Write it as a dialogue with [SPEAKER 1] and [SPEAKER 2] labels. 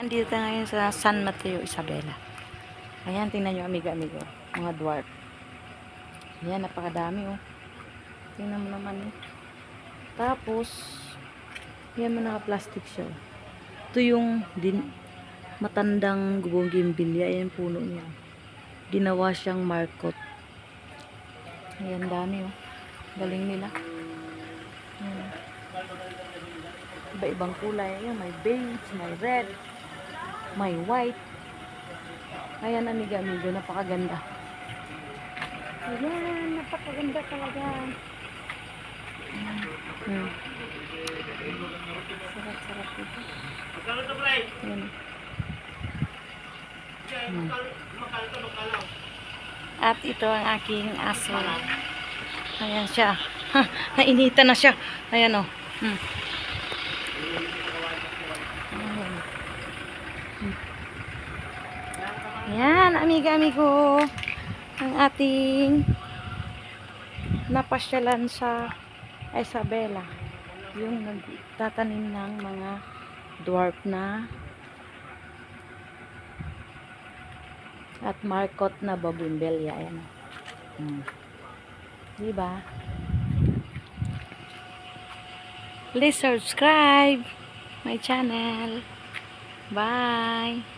[SPEAKER 1] Nandito tayo ngayon sa San Mateo, Isabela. Ayan, tingnan nyo amiga-amigo. Mga dwarf. Ayan, napakadami oh. Tingnan mo naman eh. Tapos, ayan mo naka-plastic siya. Ito yung matandang bougainvillea. Ayan puno niya. Ginawa siyang markot. Ayan, dami oh. Galing nila. Ayan. Iba-ibang kulay. Ayan, may beige, may red, may white. Ayan, amiga-amigo, napakaganda. Ayan, napakaganda talaga. Sarap-sarap dito. Ayan. At ito ang aking aso. Ayan siya. Nainitan na siya. Ayan o. Ayan, amiga-amigo. Ang ating napasyalan sa Isabela. Yung nagtatanim ng mga dwarf na at markot na bougainvillea. Ayan. Diba? Please subscribe my channel. Bye!